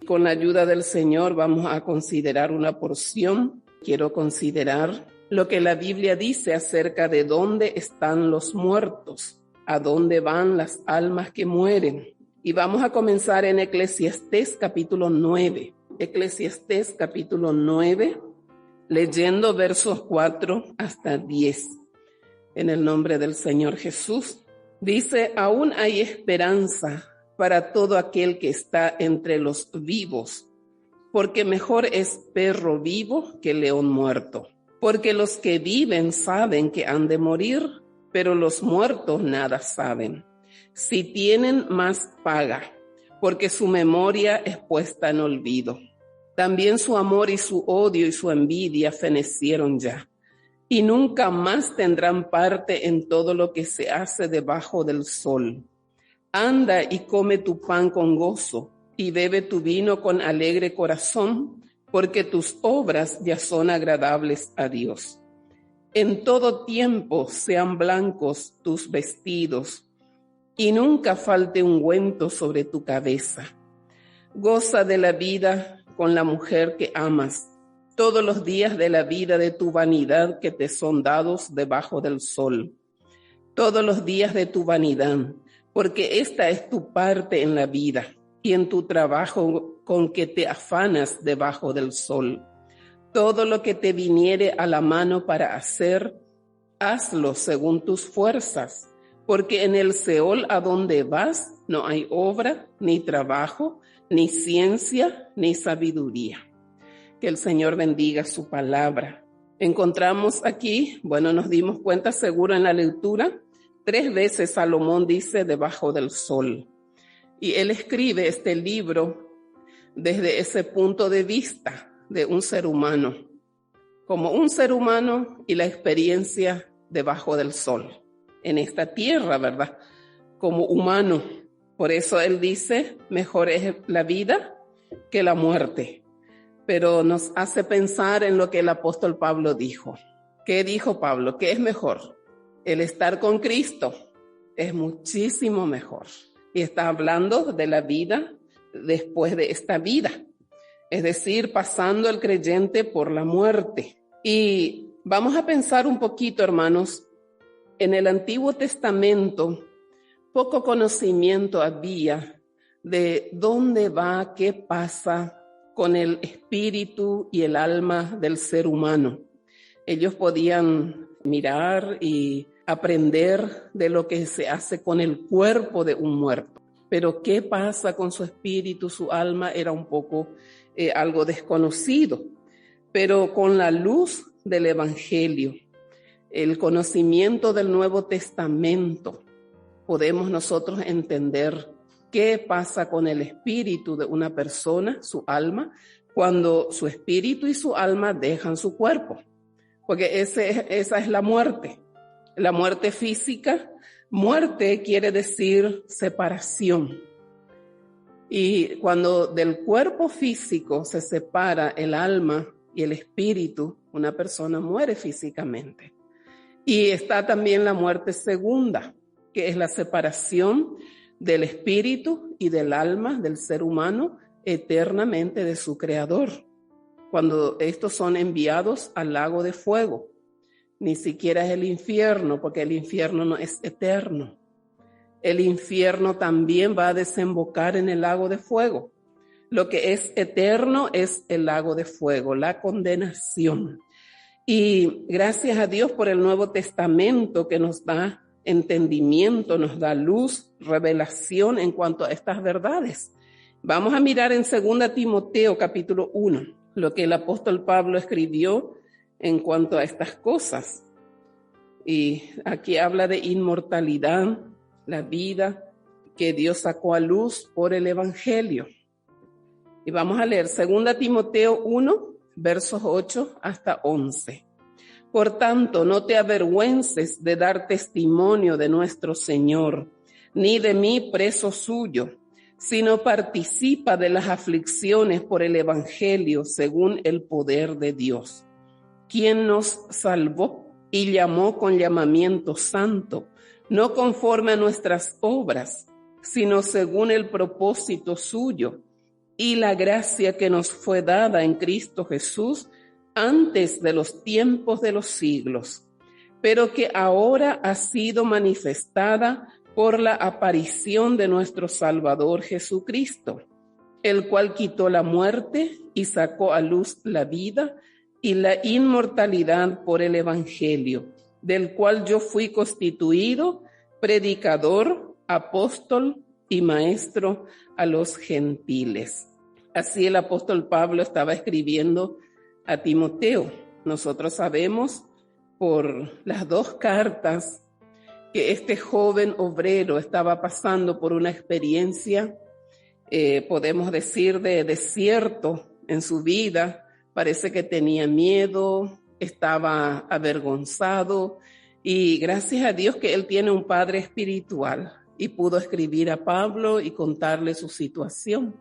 Con la ayuda del Señor vamos a considerar una porción. Quiero considerar lo que la Biblia dice acerca de dónde están los muertos, a dónde van las almas que mueren. Y vamos a comenzar en Eclesiastés capítulo 9. Eclesiastés capítulo 9, leyendo versos 4 hasta 10. En el nombre del Señor Jesús. Dice: aún hay esperanza para todo aquel que está entre los vivos, porque mejor es perro vivo que león muerto. Porque los que viven saben que han de morir, pero los muertos nada saben. Si tienen más paga, porque su memoria es puesta en olvido. También su amor y su odio y su envidia fenecieron ya, y nunca más tendrán parte en todo lo que se hace debajo del sol. Anda y come tu pan con gozo, y bebe tu vino con alegre corazón, porque tus obras ya son agradables a Dios. En todo tiempo sean blancos tus vestidos, y nunca falte ungüento sobre tu cabeza. Goza de la vida con la mujer que amas, todos los días de la vida de tu vanidad que te son dados debajo del sol. Todos los días de tu vanidad, porque esta es tu parte en la vida y en tu trabajo con que te afanas debajo del sol. Todo lo que te viniere a la mano para hacer, hazlo según tus fuerzas, porque en el Seol a donde vas no hay obra, ni trabajo, ni ciencia, ni sabiduría. Que el Señor bendiga su palabra. Encontramos aquí, nos dimos cuenta seguro en la lectura, 3 veces Salomón dice debajo del sol. Y él escribe este libro desde ese punto de vista de un ser humano, como un ser humano y la experiencia debajo del sol, en esta tierra, ¿verdad? Como humano. Por eso él dice, mejor es la vida que la muerte. Pero nos hace pensar en lo que el apóstol Pablo dijo. ¿Qué dijo Pablo? ¿Qué es mejor? El estar con Cristo es muchísimo mejor. Y está hablando de la vida después de esta vida. Es decir, pasando el creyente por la muerte. Y vamos a pensar un poquito, hermanos, en el Antiguo Testamento, poco conocimiento había de dónde va, qué pasa con el espíritu y el alma del ser humano. Ellos podían mirar y aprender de lo que se hace con el cuerpo de un muerto, pero qué pasa con su espíritu, su alma, era un poco algo desconocido. Pero con la luz del Evangelio, el conocimiento del Nuevo Testamento, podemos nosotros entender qué pasa con el espíritu de una persona, su alma, cuando su espíritu y su alma dejan su cuerpo. Porque esa es la muerte. La muerte física, muerte quiere decir separación. Y cuando del cuerpo físico se separa el alma y el espíritu, una persona muere físicamente. Y está también la muerte segunda, que es la separación del espíritu y del alma del ser humano eternamente de su creador. Cuando estos son enviados al lago de fuego, ni siquiera es el infierno, porque el infierno no es eterno. El infierno también va a desembocar en el lago de fuego. Lo que es eterno es el lago de fuego, la condenación. Y gracias a Dios por el Nuevo Testamento que nos da entendimiento, nos da luz, revelación en cuanto a estas verdades. Vamos a mirar en 2 Timoteo capítulo 1, lo que el apóstol Pablo escribió en cuanto a estas cosas. Y aquí habla de inmortalidad, la vida que Dios sacó a luz por el Evangelio. Y vamos a leer 2 Timoteo 1, versos 8 hasta 11. Por tanto, no te avergüences de dar testimonio de nuestro Señor, ni de mí preso suyo, sino participa de las aflicciones por el Evangelio según el poder de Dios, quien nos salvó y llamó con llamamiento santo, no conforme a nuestras obras, sino según el propósito suyo, y la gracia que nos fue dada en Cristo Jesús antes de los tiempos de los siglos, pero que ahora ha sido manifestada por la aparición de nuestro Salvador Jesucristo, el cual quitó la muerte y sacó a luz la vida y la inmortalidad por el Evangelio, del cual yo fui constituido predicador, apóstol y maestro a los gentiles. Así el apóstol Pablo estaba escribiendo a Timoteo. Nosotros sabemos por las 2 cartas que este joven obrero estaba pasando por una experiencia, podemos decir, de desierto en su vida. Parece que tenía miedo, estaba avergonzado, y gracias a Dios que él tiene un padre espiritual y pudo escribir a Pablo y contarle su situación.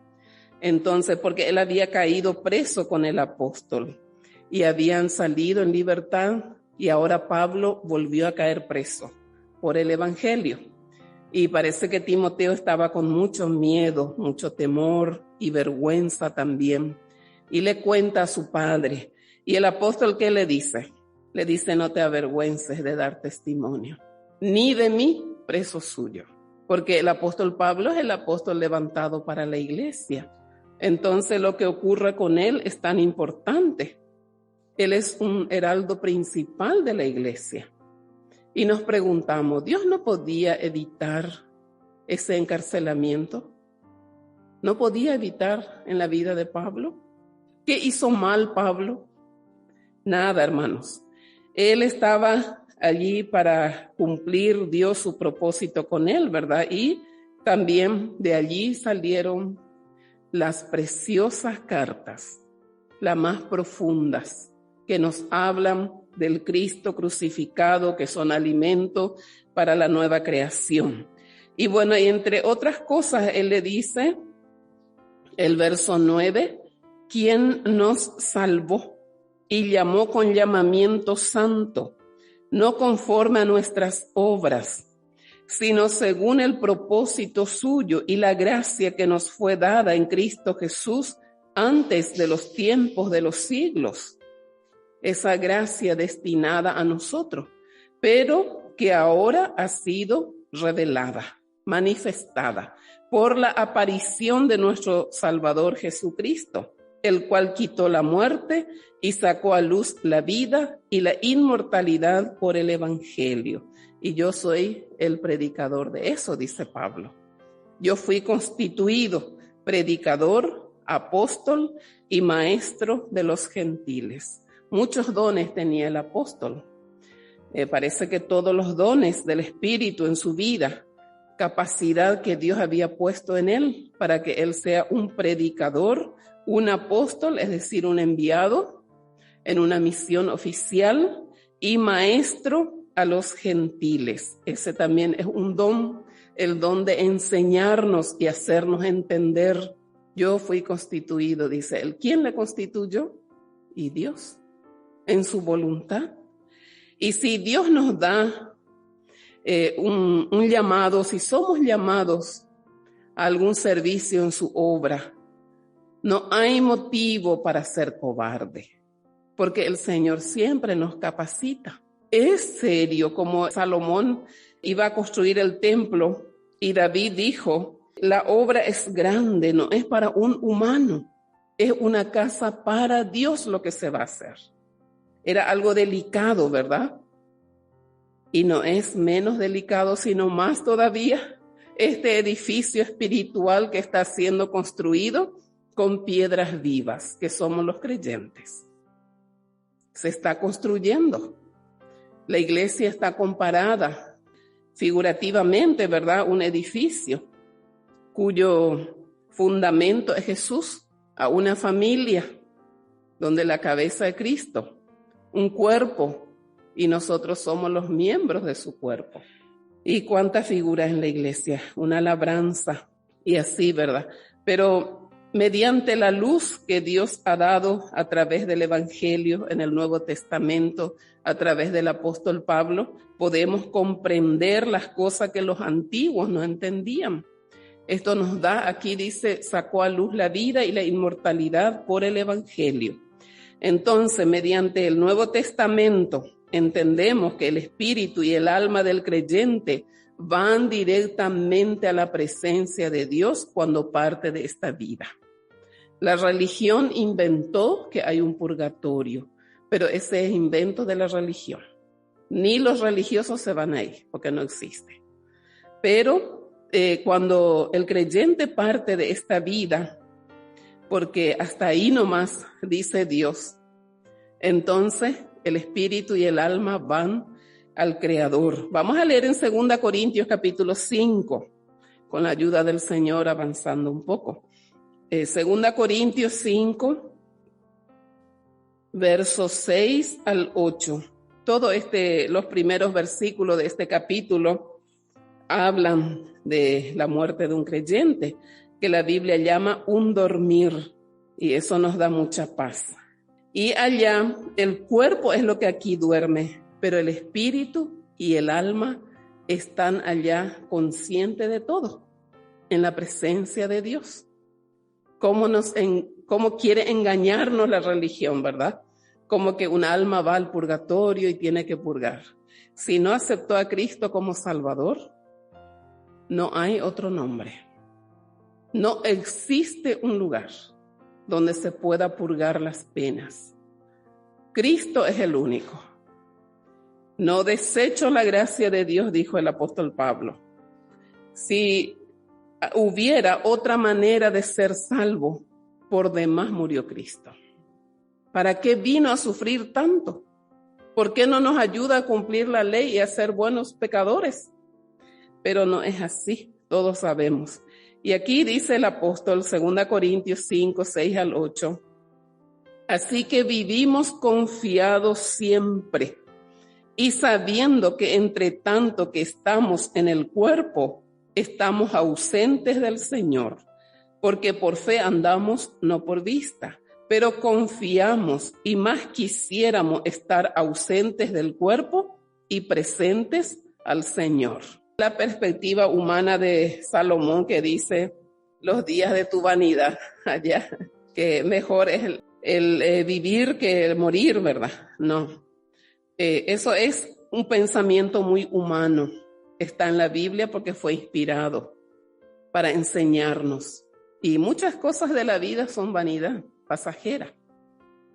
Entonces, porque él había caído preso con el apóstol y habían salido en libertad, y ahora Pablo volvió a caer preso por el Evangelio. Y parece que Timoteo estaba con mucho miedo, mucho temor y vergüenza también. Y le cuenta a su padre. Y el apóstol, ¿qué le dice? Le dice: no te avergüences de dar testimonio, ni de mí, preso suyo. Porque el apóstol Pablo es el apóstol levantado para la iglesia. Entonces lo que ocurre con él es tan importante. Él es un heraldo principal de la iglesia. Y nos preguntamos, ¿Dios no podía evitar ese encarcelamiento? ¿No podía evitar en la vida de Pablo? ¿Qué hizo mal Pablo? Nada, hermanos. Él estaba allí para cumplir Dios su propósito con él, ¿verdad? Y también de allí salieron las preciosas cartas, las más profundas, que nos hablan del Cristo crucificado, que son alimento para la nueva creación. Y bueno, y entre otras cosas, él le dice, el verso 9, ¿quién nos salvó y llamó con llamamiento santo, no conforme a nuestras obras, sino según el propósito suyo y la gracia que nos fue dada en Cristo Jesús antes de los tiempos de los siglos? Esa gracia destinada a nosotros, pero que ahora ha sido revelada, manifestada por la aparición de nuestro Salvador Jesucristo, el cual quitó la muerte y sacó a luz la vida y la inmortalidad por el Evangelio. Y yo soy el predicador de eso, dice Pablo. Yo fui constituido predicador, apóstol y maestro de los gentiles. Muchos dones tenía el apóstol. Parece que todos los dones del Espíritu en su vida, capacidad que Dios había puesto en él para que él sea un predicador, un apóstol, es decir, un enviado en una misión oficial, y maestro a los gentiles. Ese también es un don, el don de enseñarnos y hacernos entender. Yo fui constituido, dice él. ¿Quién le constituyó? Y Dios, en su voluntad. Y si Dios nos da un llamado, si somos llamados a algún servicio en su obra, no hay motivo para ser cobarde, porque el Señor siempre nos capacita. Es serio, como Salomón iba a construir el templo y David dijo, la obra es grande, no es para un humano, es una casa para Dios lo que se va a hacer. Era algo delicado, ¿verdad? Y no es menos delicado, sino más todavía, este edificio espiritual que está siendo construido con piedras vivas, que somos los creyentes. Se está construyendo. La iglesia está comparada figurativamente, ¿verdad? Un edificio cuyo fundamento es Jesús, a una familia donde la cabeza es Cristo, un cuerpo, y nosotros somos los miembros de su cuerpo. ¿Y cuántas figuras en la iglesia? Una labranza y así, ¿verdad? Pero mediante la luz que Dios ha dado a través del Evangelio en el Nuevo Testamento, a través del apóstol Pablo, podemos comprender las cosas que los antiguos no entendían. Esto nos da, aquí dice, sacó a luz la vida y la inmortalidad por el Evangelio. Entonces, mediante el Nuevo Testamento, entendemos que el espíritu y el alma del creyente van directamente a la presencia de Dios cuando parte de esta vida. La religión inventó que hay un purgatorio, pero ese es invento de la religión. Ni los religiosos se van ahí, porque no existe. Pero cuando el creyente parte de esta vida, porque hasta ahí nomás dice Dios, entonces el espíritu y el alma van al Creador. Vamos a leer en 2 Corintios capítulo 5, con la ayuda del Señor, avanzando un poco. 2 Corintios 5, versos 6 al 8. Los primeros versículos de este capítulo hablan de la muerte de un creyente, que la Biblia llama un dormir, y eso nos da mucha paz. Y allá, el cuerpo es lo que aquí duerme, pero el espíritu y el alma están allá conscientes de todo, en la presencia de Dios. ¿Cómo quiere engañarnos la religión, verdad? Como que un alma va al purgatorio y tiene que purgar. Si no aceptó a Cristo como Salvador, no hay otro nombre. No existe un lugar donde se pueda purgar las penas. Cristo es el único. No desecho la gracia de Dios, dijo el apóstol Pablo. Si hubiera otra manera de ser salvo, por demás murió Cristo. ¿Para qué vino a sufrir tanto? ¿Por qué no nos ayuda a cumplir la ley y a ser buenos pecadores? Pero no es así, todos sabemos. Y aquí dice el apóstol, 2 Corintios 5, 6 al 8. Así que vivimos confiados siempre y sabiendo que entre tanto que estamos en el cuerpo, estamos ausentes del Señor, porque por fe andamos, no por vista, pero confiamos y más quisiéramos estar ausentes del cuerpo y presentes al Señor. La perspectiva humana de Salomón que dice, los días de tu vanidad, allá, que mejor es el vivir que el morir, ¿verdad? No, eso es un pensamiento muy humano. Está en la Biblia porque fue inspirado para enseñarnos. Y muchas cosas de la vida son vanidad pasajera.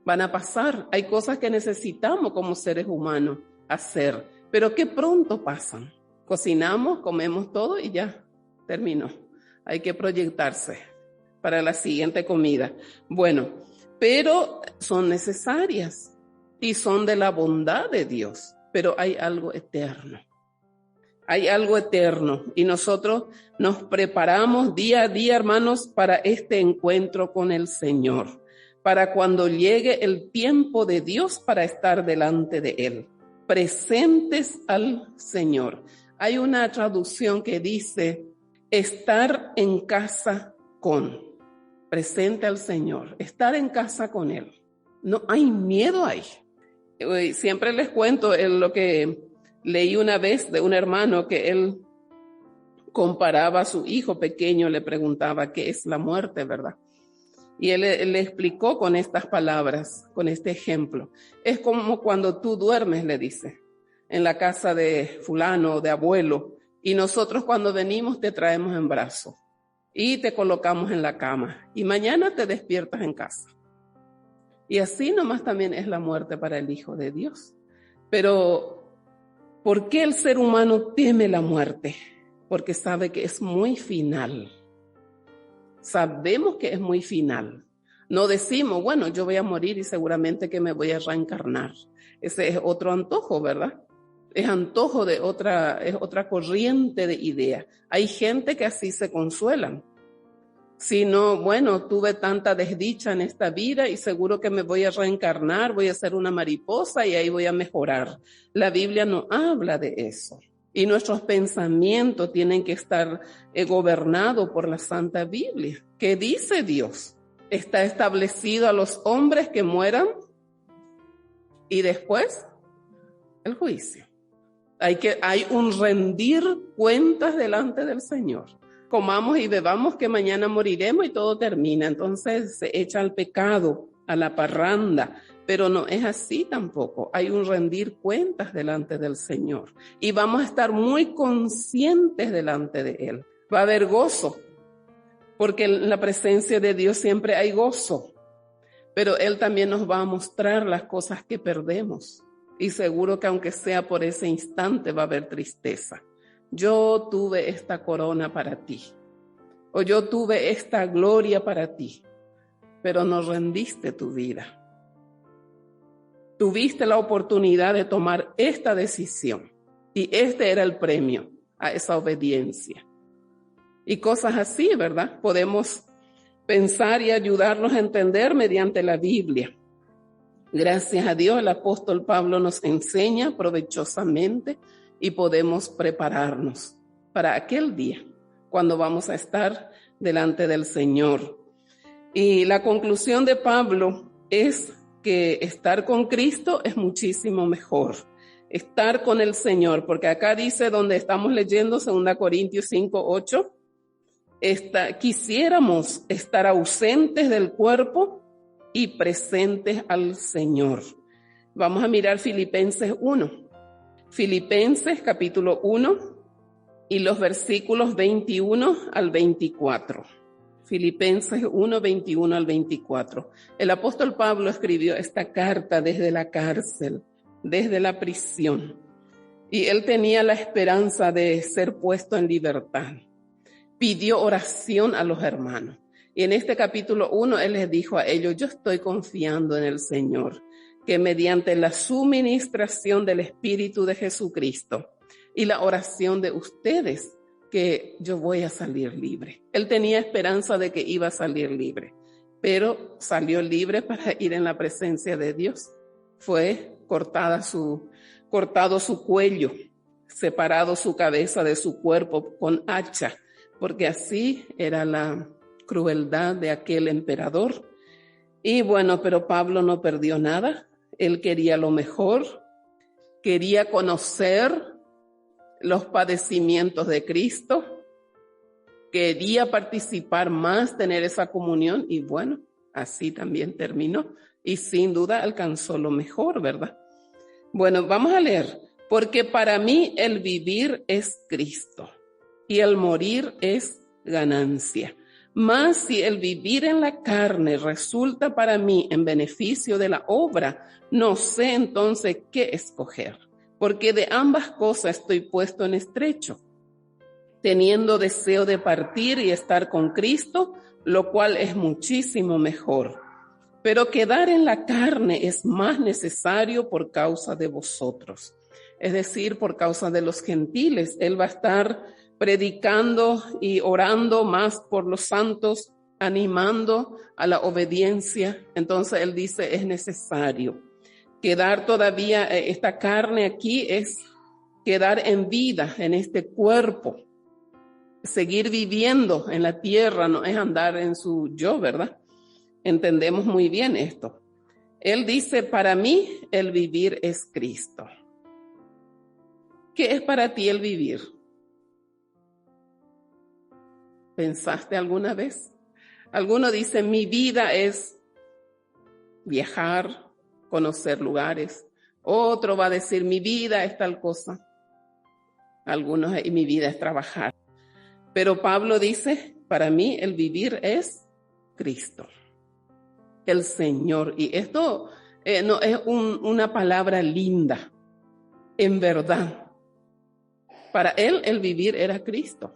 Van a pasar. Hay cosas que necesitamos como seres humanos hacer, pero que pronto pasan. Cocinamos, comemos todo y ya terminó. Hay que proyectarse para la siguiente comida. Bueno, pero son necesarias y son de la bondad de Dios, pero hay algo eterno. Hay algo eterno y nosotros nos preparamos día a día, hermanos, para este encuentro con el Señor, para cuando llegue el tiempo de Dios para estar delante de Él, presentes al Señor. Hay una traducción que dice, estar en casa con, presente al Señor, estar en casa con Él. No hay miedo ahí. Siempre les cuento lo que leí una vez de un hermano que él comparaba a su hijo pequeño, le preguntaba qué es la muerte, ¿verdad? Y él le explicó con estas palabras, con este ejemplo. Es como cuando tú duermes, le dice, en la casa de fulano o de abuelo, y nosotros cuando venimos te traemos en brazos y te colocamos en la cama y mañana te despiertas en casa. Y así nomás también es la muerte para el Hijo de Dios. Pero ¿por qué el ser humano teme la muerte? Porque sabe que es muy final. Sabemos que es muy final. No decimos, bueno, yo voy a morir y seguramente que me voy a reencarnar. Ese es otro antojo, ¿verdad? Es antojo de es otra corriente de idea. Hay gente que así se consuelan. Si no, bueno, tuve tanta desdicha en esta vida y seguro que me voy a reencarnar, voy a ser una mariposa y ahí voy a mejorar. La Biblia no habla de eso. Y nuestros pensamientos tienen que estar gobernados por la Santa Biblia. ¿Qué dice Dios? Está establecido a los hombres que mueran y después el juicio. Hay un rendir cuentas delante del Señor. comamos y bebamos que mañana moriremos y todo termina. Entonces se echa al pecado, a la parranda, pero no es así tampoco. Hay un rendir cuentas delante del Señor y vamos a estar muy conscientes delante de Él. Va a haber gozo, porque en la presencia de Dios siempre hay gozo, pero Él también nos va a mostrar las cosas que perdemos y seguro que aunque sea por ese instante va a haber tristeza. Yo tuve esta corona para ti, o yo tuve esta gloria para ti, pero no rendiste tu vida. Tuviste la oportunidad de tomar esta decisión y este era el premio a esa obediencia. Y cosas así, ¿verdad? Podemos pensar y ayudarnos a entender mediante la Biblia. Gracias a Dios, el apóstol Pablo nos enseña provechosamente y podemos prepararnos para aquel día cuando vamos a estar delante del Señor. Y la conclusión de Pablo es que estar con Cristo es muchísimo mejor. Estar con el Señor, porque acá dice donde estamos leyendo 2 Corintios 5:8, quisiéramos estar ausentes del cuerpo y presentes al Señor. Vamos a mirar Filipenses 1. Filipenses capítulo 1 y los versículos 21 al 24. Filipenses 1, 21 al 24. El apóstol Pablo escribió esta carta desde la cárcel, desde la prisión. Y él tenía la esperanza de ser puesto en libertad. Pidió oración a los hermanos. Y en este capítulo 1, él les dijo a ellos, yo estoy confiando en el Señor, que mediante la suministración del Espíritu de Jesucristo y la oración de ustedes, que yo voy a salir libre. Él tenía esperanza de que iba a salir libre, pero salió libre para ir en la presencia de Dios. Fue cortado su cuello, separado su cabeza de su cuerpo con hacha, porque así era la crueldad de aquel emperador. Y bueno, pero Pablo no perdió nada. Él quería lo mejor, quería conocer los padecimientos de Cristo, quería participar más, tener esa comunión y bueno, así también terminó y sin duda alcanzó lo mejor, ¿verdad? Bueno, vamos a leer. Porque para mí el vivir es Cristo y el morir es ganancia. Mas si el vivir en la carne resulta para mí en beneficio de la obra, no sé entonces qué escoger. Porque de ambas cosas estoy puesto en estrecho, teniendo deseo de partir y estar con Cristo, lo cual es muchísimo mejor. Pero quedar en la carne es más necesario por causa de vosotros, es decir, por causa de los gentiles. Él va a estar predicando y orando más por los santos, animando a la obediencia. Entonces él dice, es necesario. Quedar todavía, esta carne aquí es quedar en vida en este cuerpo. Seguir viviendo en la tierra no es andar en su yo, ¿verdad? Entendemos muy bien esto. Él dice, para mí el vivir es Cristo. ¿Qué es para ti el vivir? ¿Pensaste alguna vez? Alguno dice, mi vida es viajar, conocer lugares. Otro va a decir, mi vida es tal cosa. Algunos, y mi vida es trabajar. Pero Pablo dice, para mí el vivir es Cristo, el Señor. Y esto no es una palabra linda, en verdad. Para él el vivir era Cristo.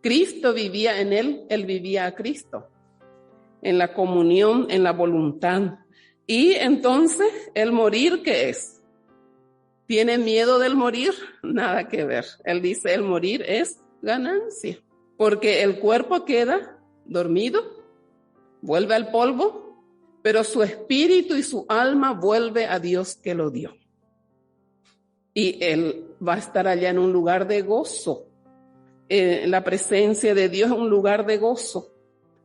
Cristo vivía en él vivía a Cristo. En la comunión, en la voluntad. Y entonces, ¿el morir qué es? ¿Tiene miedo del morir? Nada que ver. Él dice, el morir es ganancia. Porque el cuerpo queda dormido, vuelve al polvo, pero su espíritu y su alma vuelve a Dios que lo dio. Y él va a estar allá en un lugar de gozo. La presencia de Dios es un lugar de gozo.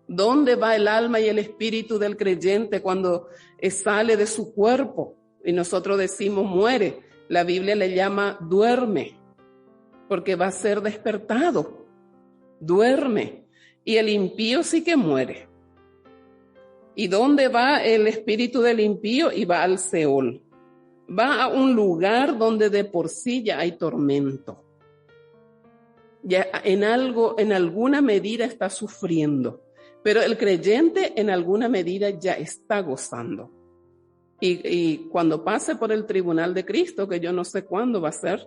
¿Dónde va el alma y el espíritu del creyente cuando sale de su cuerpo? Y nosotros decimos muere. La Biblia le llama duerme, porque va a ser despertado. duerme, y el impío sí que muere. ¿Y dónde va el espíritu del impío? Y va al Seol. Va a un lugar donde de por sí ya hay tormento. Ya en alguna medida está sufriendo, pero el creyente en alguna medida ya está gozando. Y cuando pase por el tribunal de Cristo, que yo no sé cuándo va a ser,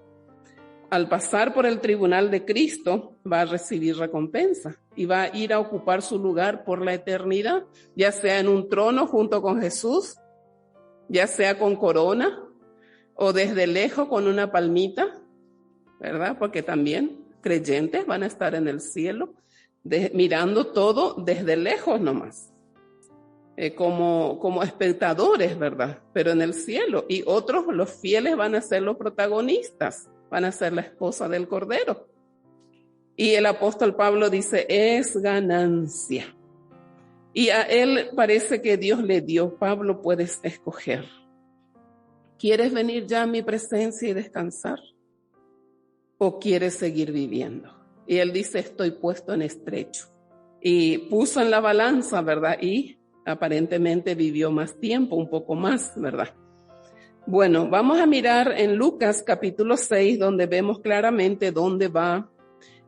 al pasar por el tribunal de Cristo va a recibir recompensa y va a ir a ocupar su lugar por la eternidad, ya sea en un trono junto con Jesús, ya sea con corona o desde lejos con una palmita, ¿verdad? Porque también creyentes van a estar en el cielo mirando todo desde lejos nomás, como espectadores, ¿verdad? Pero en el cielo. Y otros, los fieles, van a ser los protagonistas, van a ser la esposa del Cordero. Y el apóstol Pablo dice, es ganancia. Y a él parece que Dios le dio, Pablo, puedes escoger. ¿Quieres venir ya a mi presencia y descansar? ¿O quieres seguir viviendo? Y él dice, estoy puesto en estrecho. Y puso en la balanza, ¿verdad? Y aparentemente vivió más tiempo, un poco más, ¿verdad? Bueno, vamos a mirar en Lucas capítulo 6, donde vemos claramente dónde va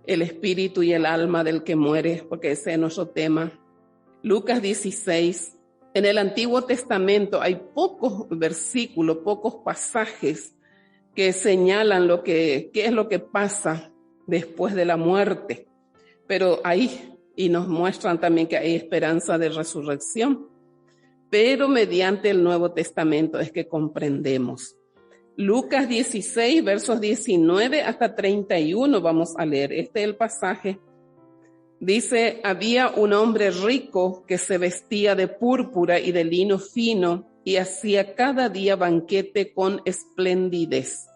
el espíritu y el alma del que muere, porque ese es nuestro tema. Lucas 16. En el Antiguo Testamento hay pocos versículos, pocos pasajes que señalan qué es lo que pasa después de la muerte. Pero ahí, y nos muestran también que hay esperanza de resurrección. Pero mediante el Nuevo Testamento es que comprendemos. Lucas 16, versos 19 hasta 31, vamos a leer. Este es el pasaje. Dice, había un hombre rico que se vestía de púrpura y de lino fino y hacía cada día banquete con esplendidez.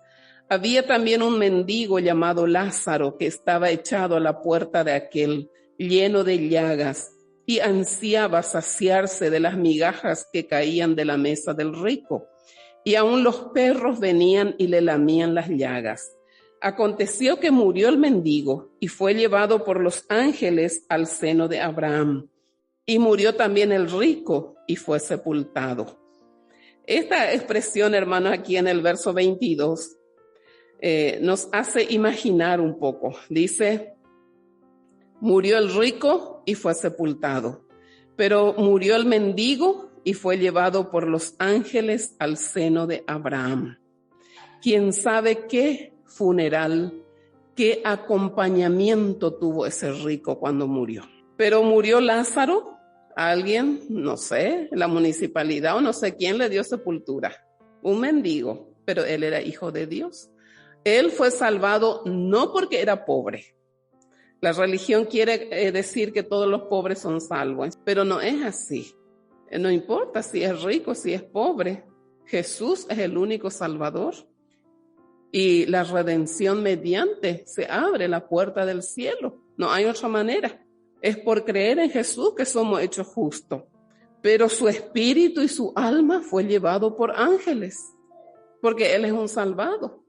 Había también un mendigo llamado Lázaro que estaba echado a la puerta de aquel, lleno de llagas, y ansiaba saciarse de las migajas que caían de la mesa del rico. Y aún los perros venían y le lamían las llagas. Aconteció que murió el mendigo y fue llevado por los ángeles al seno de Abraham. Y murió también el rico y fue sepultado. Esta expresión, hermanos, aquí en el verso 22, nos hace imaginar un poco. Dice, murió el rico y fue sepultado, pero murió el mendigo y fue llevado por los ángeles al seno de Abraham. ¿Quién sabe qué funeral, qué acompañamiento tuvo ese rico cuando murió? Pero murió Lázaro, alguien, no sé, la municipalidad o no sé quién le dio sepultura, un mendigo, pero él era hijo de Dios. Él fue salvado no porque era pobre. La religión quiere decir que todos los pobres son salvos, pero no es así. No importa si es rico, si es pobre. Jesús es el único Salvador. Y la redención mediante se abre la puerta del cielo. No hay otra manera. Es por creer en Jesús que somos hechos justos. Pero su espíritu y su alma fue llevado por ángeles. Porque Él es un salvado.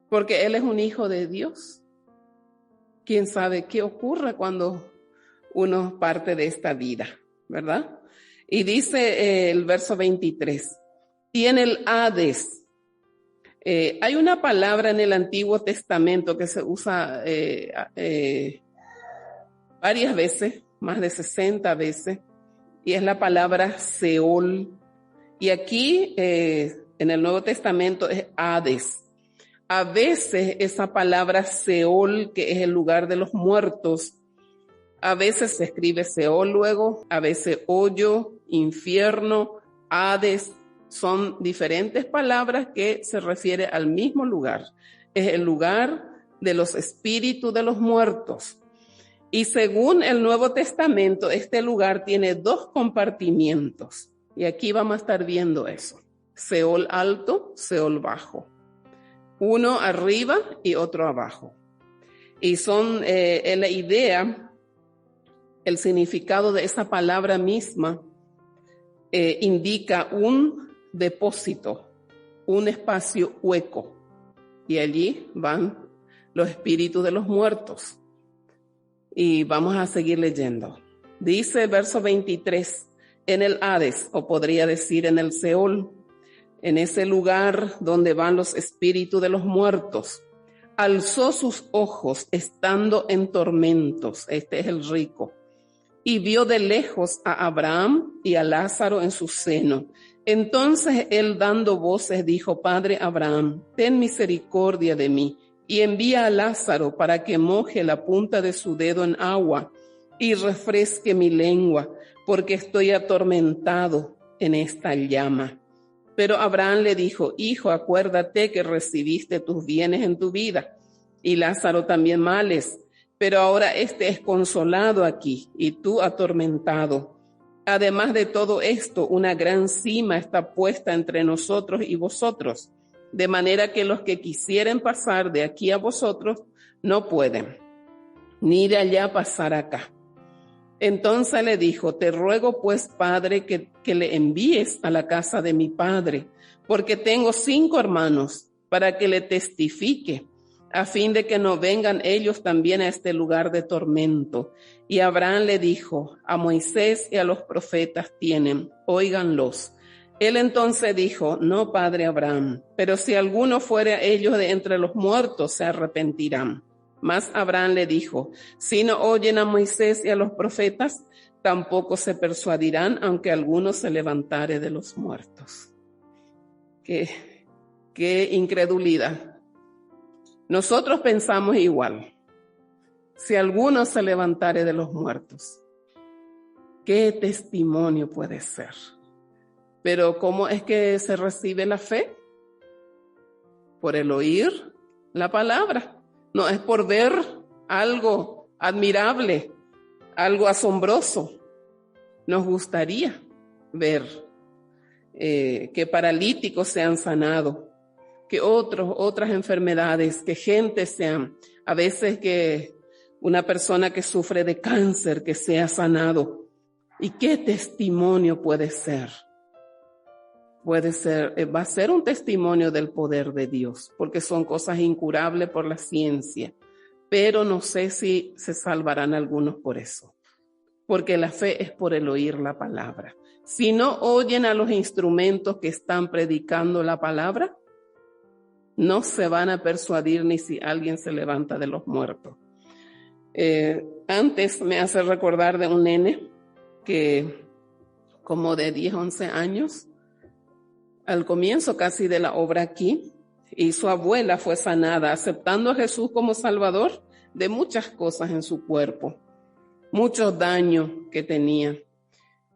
Porque Él es un hijo de Dios. ¿Quién sabe qué ocurre cuando uno parte de esta vida? ¿Verdad? Y dice el verso 23. Y en el Hades, hay una palabra en el Antiguo Testamento que se usa varias veces, más de 60 veces, y es la palabra Seol. Y aquí en el Nuevo Testamento es Hades. A veces esa palabra Seol, que es el lugar de los muertos, a veces se escribe Seol luego, a veces hoyo, infierno, Hades. Son diferentes palabras que se refiere al mismo lugar. Es el lugar de los espíritus de los muertos. Y según el Nuevo Testamento, este lugar tiene dos compartimientos. Y aquí vamos a estar viendo eso. Seol alto, Seol bajo. Uno arriba y otro abajo. Y son la idea, el significado de esa palabra misma indica un depósito, un espacio hueco. Y allí van los espíritus de los muertos. Y vamos a seguir leyendo. Dice el verso 23, en el Hades, o podría decir en el Seol, en ese lugar donde van los espíritus de los muertos, alzó sus ojos estando en tormentos, este es el rico, y vio de lejos a Abraham y a Lázaro en su seno. Entonces él, dando voces, dijo: Padre Abraham, ten misericordia de mí, y envía a Lázaro para que moje la punta de su dedo en agua y refresque mi lengua, porque estoy atormentado en esta llama. Pero Abraham le dijo: Hijo, acuérdate que recibiste tus bienes en tu vida, y Lázaro también males, pero ahora este es consolado aquí, y tú atormentado. Además de todo esto, una gran cima está puesta entre nosotros y vosotros, de manera que los que quisieren pasar de aquí a vosotros no pueden, ni de allá pasar acá. Entonces le dijo: Te ruego pues, Padre, que le envíes a la casa de mi padre, porque tengo 5 hermanos, para que le testifique, a fin de que no vengan ellos también a este lugar de tormento. Y Abraham le dijo: A Moisés y a los profetas tienen, óiganlos. Él entonces dijo: No, padre Abraham, pero si alguno fuere a ellos de entre los muertos, se arrepentirán. Mas Abraham le dijo: Si no oyen a Moisés y a los profetas, tampoco se persuadirán, aunque alguno se levantare de los muertos. Qué incredulidad. Nosotros pensamos igual. Si alguno se levantare de los muertos, ¿qué testimonio puede ser? Pero ¿cómo es que se recibe la fe? Por el oír la palabra. No es por ver algo admirable, algo asombroso. Nos gustaría ver que paralíticos sean sanados, que otras enfermedades, que gente sean, a veces que una persona que sufre de cáncer, que sea sanado. ¿Y qué testimonio puede ser? Puede ser, va a ser un testimonio del poder de Dios, porque son cosas incurables por la ciencia, pero no sé si se salvarán algunos por eso, porque la fe es por el oír la palabra. Si no oyen a los instrumentos que están predicando la palabra, no se van a persuadir ni si alguien se levanta de los muertos. Antes me hace recordar de un nene que como de 10, 11 años, al comienzo casi de la obra aquí, y su abuela fue sanada, aceptando a Jesús como Salvador de muchas cosas en su cuerpo, muchos daños que tenía,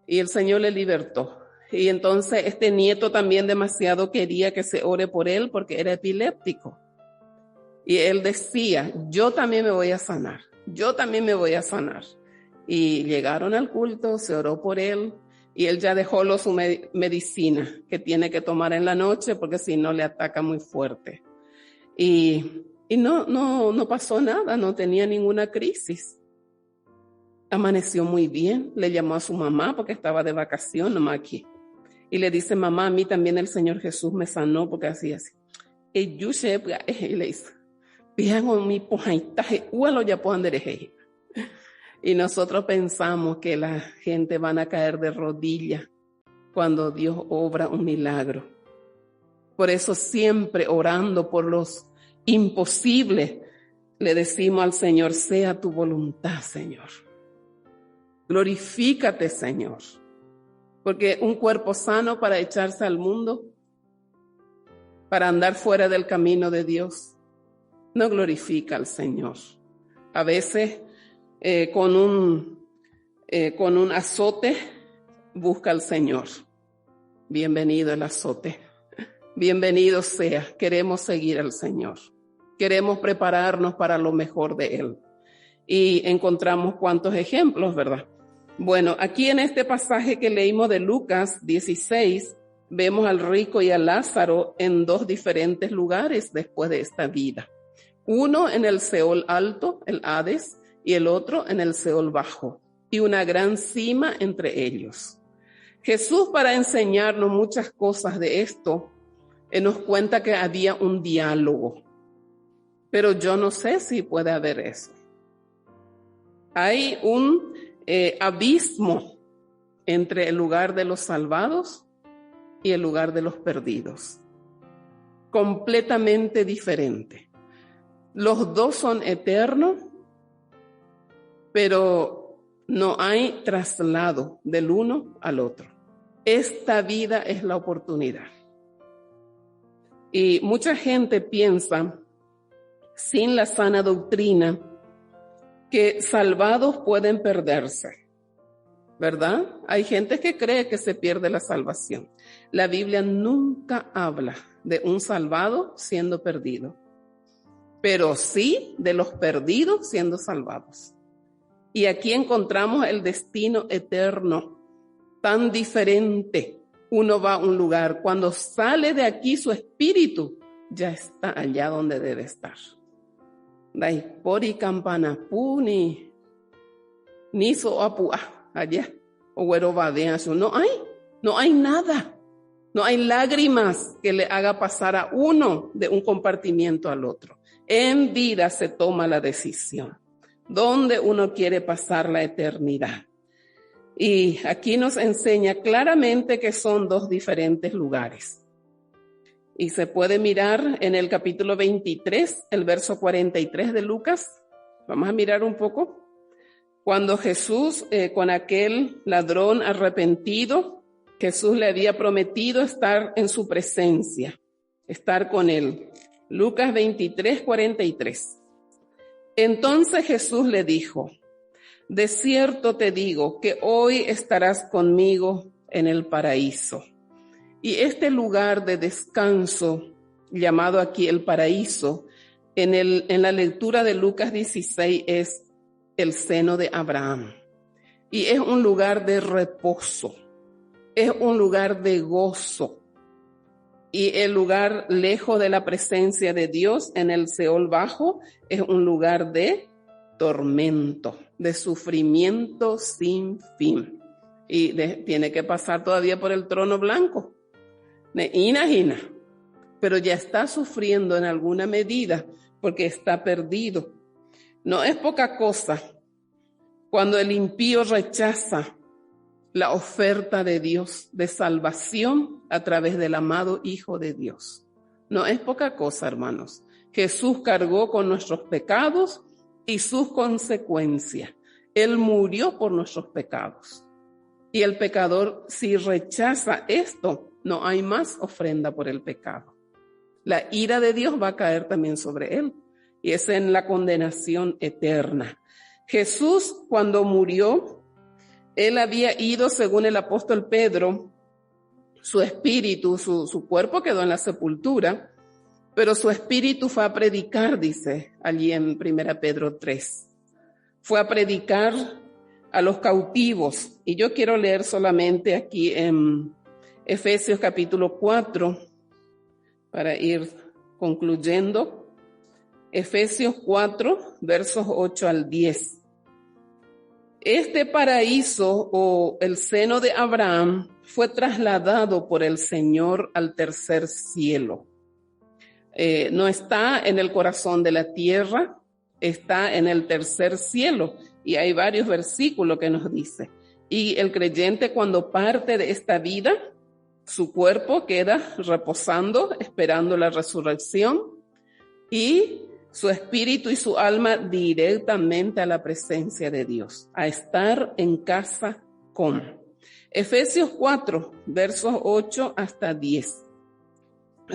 y el Señor le libertó. Y entonces este nieto también demasiado quería que se ore por él porque era epiléptico. Y él decía: yo también me voy a sanar, yo también me voy a sanar. Y llegaron al culto, se oró por él, y él ya dejó su medicina que tiene que tomar en la noche porque si no le ataca muy fuerte. Y no pasó nada, no tenía ninguna crisis. Amaneció muy bien, le llamó a su mamá porque estaba de vacación nomás aquí. Y le dice: mamá, a mí también el Señor Jesús me sanó porque así. Y le dice: y nosotros pensamos que la gente van a caer de rodillas cuando Dios obra un milagro. Por eso siempre orando por los imposibles, le decimos al Señor: sea tu voluntad, Señor. Glorifícate, Señor. Porque un cuerpo sano para echarse al mundo, para andar fuera del camino de Dios, no glorifica al Señor. A veces con un azote busca al Señor. Bienvenido el azote. Bienvenido sea. Queremos seguir al Señor. Queremos prepararnos para lo mejor de Él. Y encontramos cuantos ejemplos, ¿verdad? Bueno, aquí en este pasaje que leímos de Lucas 16, vemos al rico y a Lázaro en 2 diferentes lugares después de esta vida. Uno en el Seol alto, el Hades, y el otro en el Seol bajo, y una gran cima entre ellos. Jesús, para enseñarnos muchas cosas de esto, nos cuenta que había un diálogo, pero yo no sé si puede haber eso. Hay un abismo entre el lugar de los salvados y el lugar de los perdidos. Completamente diferente. Los dos son eternos, pero no hay traslado del uno al otro. Esta vida es la oportunidad. Y mucha gente piensa, sin la sana doctrina, que salvados pueden perderse, ¿verdad? Hay gente que cree que se pierde la salvación. La Biblia nunca habla de un salvado siendo perdido, pero sí de los perdidos siendo salvados. Y aquí encontramos el destino eterno, tan diferente. Uno va a un lugar, cuando sale de aquí su espíritu, ya está allá donde debe estar. Daipori campana puni, niso apua, allá, o güero badeazo. No hay nada. No hay lágrimas que le haga pasar a uno de un compartimiento al otro. En vida se toma la decisión. ¿Dónde uno quiere pasar la eternidad? Y aquí nos enseña claramente que son dos diferentes lugares. Y se puede mirar en el capítulo 23, el verso 43 de Lucas. Vamos a mirar un poco. Cuando Jesús, con aquel ladrón arrepentido, Jesús le había prometido estar en su presencia, estar con él. Lucas 23, 43. Entonces Jesús le dijo: de cierto te digo que hoy estarás conmigo en el paraíso. Y este lugar de descanso, llamado aquí el paraíso, en la lectura de Lucas 16 es el seno de Abraham. Y es un lugar de reposo, es un lugar de gozo. Y el lugar lejos de la presencia de Dios en el Seol bajo es un lugar de tormento, de sufrimiento sin fin. Y tiene que pasar todavía por el trono blanco. Ina, pero ya está sufriendo en alguna medida porque está perdido. No es poca cosa cuando el impío rechaza la oferta de Dios de salvación a través del amado Hijo de Dios. No es poca cosa, hermanos. Jesús cargó con nuestros pecados y sus consecuencias. Él murió por nuestros pecados. Y el pecador, si rechaza esto, no hay más ofrenda por el pecado. La ira de Dios va a caer también sobre él. Y es en la condenación eterna. Jesús, cuando murió, él había ido, según el apóstol Pedro, su espíritu, su cuerpo quedó en la sepultura, pero su espíritu fue a predicar, dice allí en 1 Pedro 3. Fue a predicar a los cautivos. Y yo quiero leer solamente aquí en Efesios capítulo 4, para ir concluyendo. Efesios 4, versos 8 al 10. Este paraíso o el seno de Abraham fue trasladado por el Señor al tercer cielo. No está en el corazón de la tierra, está en el tercer cielo. Y hay varios versículos que nos dice. Y el creyente, cuando parte de esta vida, su cuerpo queda reposando, esperando la resurrección, y su espíritu y su alma directamente a la presencia de Dios, a estar en casa con. Efesios 4, versos 8 hasta 10.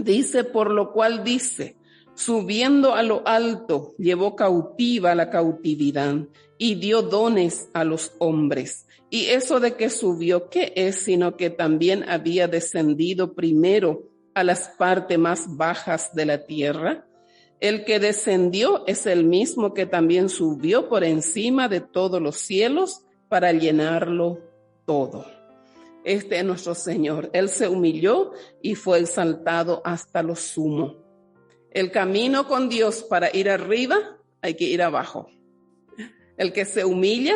Dice, por lo cual dice, subiendo a lo alto, llevó cautiva la cautividad y dio dones a los hombres. Y eso de que subió, ¿qué es? Sino que también había descendido primero a las partes más bajas de la tierra. El que descendió es el mismo que también subió por encima de todos los cielos para llenarlo todo. Este es nuestro Señor. Él se humilló y fue exaltado hasta lo sumo. El camino con Dios para ir arriba, hay que ir abajo. El que se humilla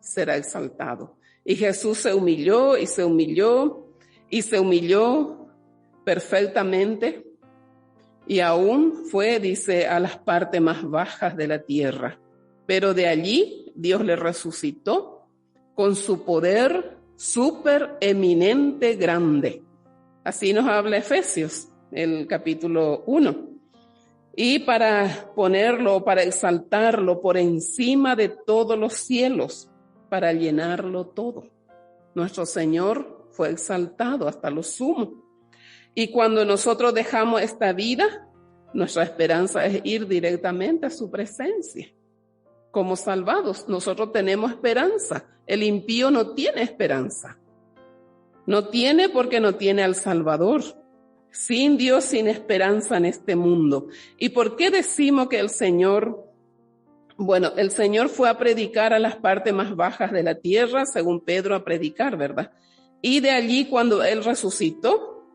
será exaltado. Y Jesús se humilló y se humilló y se humilló perfectamente. Y aún fue, dice, a las partes más bajas de la tierra. Pero de allí Dios le resucitó con su poder súper eminente grande. Así nos habla Efesios, el capítulo 1. Y para ponerlo, para exaltarlo por encima de todos los cielos, para llenarlo todo. Nuestro Señor fue exaltado hasta lo sumo. Y cuando nosotros dejamos esta vida, nuestra esperanza es ir directamente a su presencia. Como salvados, nosotros tenemos esperanza. El impío no tiene esperanza. No tiene porque no tiene al Salvador. Sin Dios, sin esperanza en este mundo. ¿Y por qué decimos que el Señor fue a predicar a las partes más bajas de la tierra, según Pedro a predicar, ¿verdad? Y de allí, cuando Él resucitó,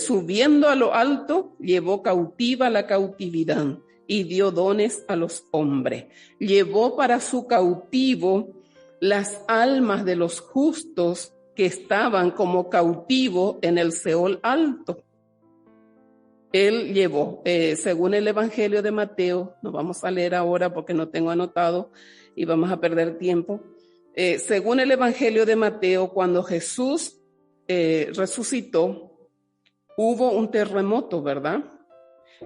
subiendo a lo alto, llevó cautiva la cautividad y dio dones a los hombres. Llevó para su cautivo las almas de los justos que estaban como cautivos en el Seol alto. Él llevó, según el Evangelio de Mateo, no vamos a leer ahora porque no tengo anotado y vamos a perder tiempo. Según el Evangelio de Mateo, cuando Jesús resucitó, hubo un terremoto, ¿verdad?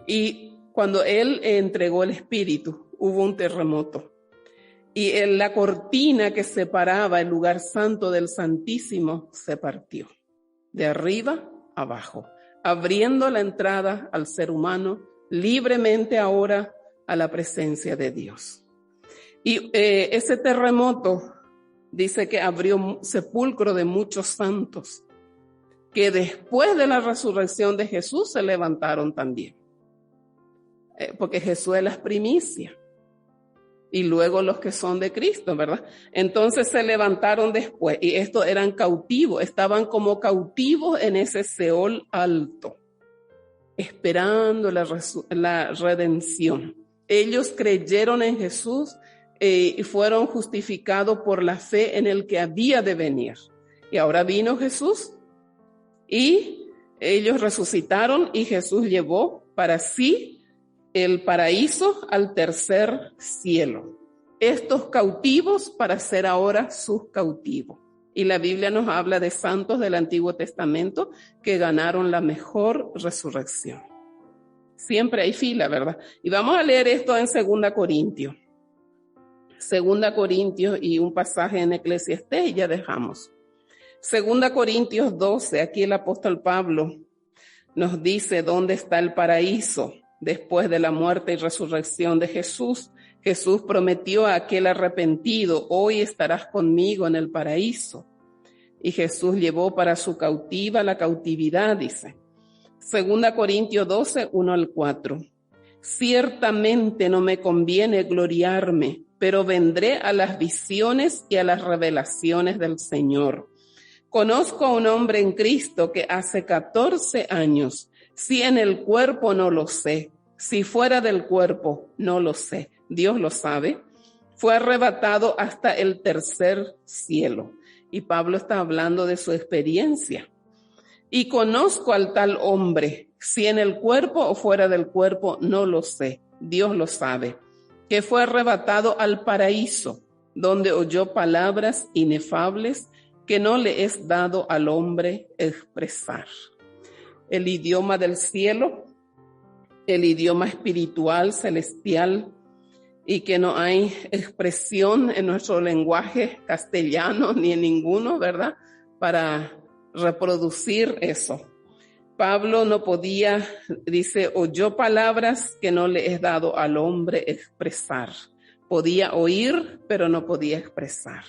Y cuando Él entregó el Espíritu, hubo un terremoto. Y la cortina que separaba el lugar santo del Santísimo se partió, de arriba a abajo, abriendo la entrada al ser humano libremente ahora a la presencia de Dios. Y ese terremoto dice que abrió sepulcro de muchos santos, que después de la resurrección de Jesús se levantaron también. Porque Jesús es la primicia. Y luego los que son de Cristo, ¿verdad? Entonces se levantaron después, y estos eran cautivos, estaban como cautivos en ese Seol alto, esperando la redención. Ellos creyeron en Jesús y fueron justificados por la fe en el que había de venir. Y ahora vino Jesús y ellos resucitaron y Jesús llevó para sí el paraíso al tercer cielo. Estos cautivos para ser ahora sus cautivos. Y la Biblia nos habla de santos del Antiguo Testamento que ganaron la mejor resurrección. Siempre hay fila, ¿verdad? Y vamos a leer esto en 2 Corintios. 2 Corintios y un pasaje en Eclesiastés y ya dejamos. 2 Corintios 12, aquí el apóstol Pablo nos dice dónde está el paraíso. Después de la muerte y resurrección de Jesús, Jesús prometió a aquel arrepentido, hoy estarás conmigo en el paraíso. Y Jesús llevó para su cautiva la cautividad, dice. 2 Corintios 12, 1 al 4. Ciertamente no me conviene gloriarme, pero vendré a las visiones y a las revelaciones del Señor. Conozco a un hombre en Cristo que hace 14 años, si en el cuerpo no lo sé, si fuera del cuerpo no lo sé, Dios lo sabe, fue arrebatado hasta el tercer cielo. Y Pablo está hablando de su experiencia. Y conozco al tal hombre, si en el cuerpo o fuera del cuerpo no lo sé, Dios lo sabe, que fue arrebatado al paraíso, donde oyó palabras inefables que no le es dado al hombre expresar. El idioma del cielo, el idioma espiritual, celestial, y que no hay expresión en nuestro lenguaje castellano ni en ninguno, ¿verdad? Para reproducir eso. Pablo no podía, dice, oyó palabras que no le es dado al hombre expresar. Podía oír, pero no podía expresar.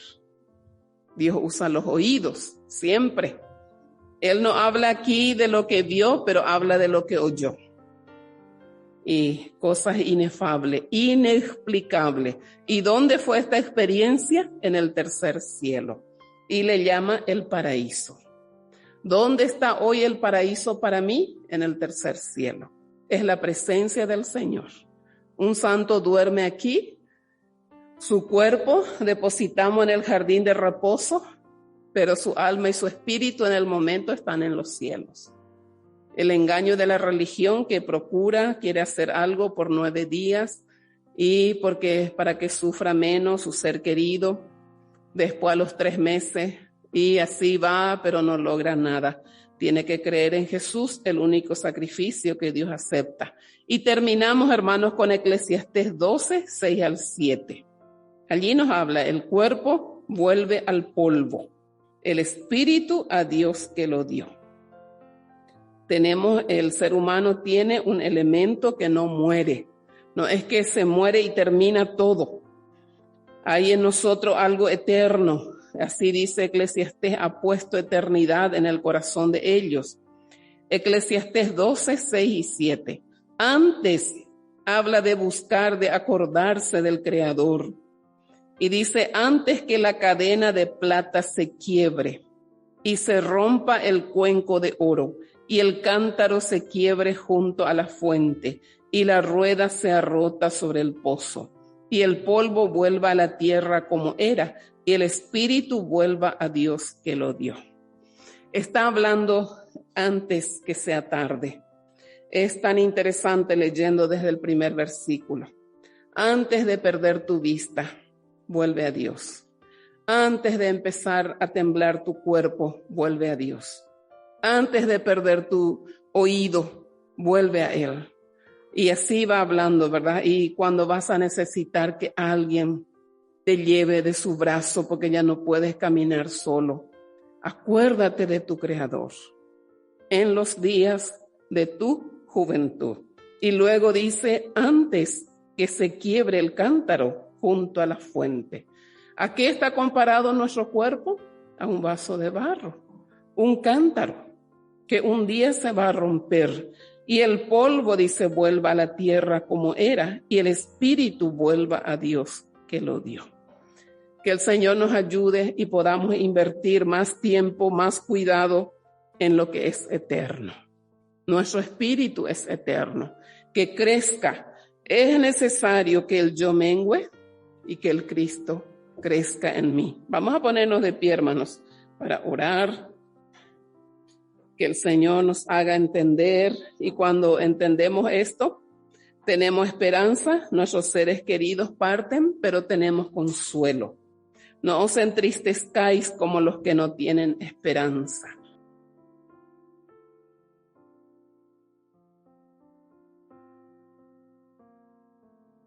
Dios usa los oídos, siempre. Él no habla aquí de lo que vio, pero habla de lo que oyó. Y cosas inefables, inexplicables. ¿Y dónde fue esta experiencia? En el tercer cielo. Y le llama el paraíso. ¿Dónde está hoy el paraíso para mí? En el tercer cielo. Es la presencia del Señor. Un santo duerme aquí. Su cuerpo depositamos en el jardín de reposo, pero su alma y su espíritu en el momento están en los cielos. El engaño de la religión que quiere hacer algo por 9 días, y porque para que sufra menos su ser querido, después a los 3 meses, y así va, pero no logra nada. Tiene que creer en Jesús, el único sacrificio que Dios acepta. Y terminamos, hermanos, con Eclesiastés 12, 6 al 7. Allí nos habla, el cuerpo vuelve al polvo, el espíritu a Dios que lo dio. El ser humano tiene un elemento que no muere. No es que se muere y termina todo. Hay en nosotros algo eterno. Así dice Eclesiastés, ha puesto eternidad en el corazón de ellos. Eclesiastés 12, 6 y 7. Antes habla de buscar, de acordarse del Creador. Y dice, antes que la cadena de plata se quiebre y se rompa el cuenco de oro y el cántaro se quiebre junto a la fuente y la rueda sea rota sobre el pozo y el polvo vuelva a la tierra como era y el espíritu vuelva a Dios que lo dio. Está hablando antes que sea tarde. Es tan interesante leyendo desde el primer versículo. Antes de perder tu vista, vuelve a Dios. Antes de empezar a temblar tu cuerpo, vuelve a Dios. Antes de perder tu oído, vuelve a Él. Y así va hablando, ¿verdad? Y cuando vas a necesitar que alguien te lleve de su brazo porque ya no puedes caminar solo, acuérdate de tu Creador en los días de tu juventud. Y luego dice, antes que se quiebre el cántaro junto a la fuente. ¿A qué está comparado nuestro cuerpo? A un vaso de barro, un cántaro que un día se va a romper. Y el polvo, dice, vuelva a la tierra como era, y el espíritu vuelva a Dios que lo dio. Que el Señor nos ayude y podamos invertir más tiempo, más cuidado en lo que es eterno. Nuestro espíritu es eterno, que crezca. Es necesario que el yo mengüe y que el Cristo crezca en mí. Vamos a ponernos de pie, hermanos, para orar. Que el Señor nos haga entender, y cuando entendemos esto, tenemos esperanza. Nuestros seres queridos parten, pero tenemos consuelo. No os entristezcáis como los que no tienen esperanza.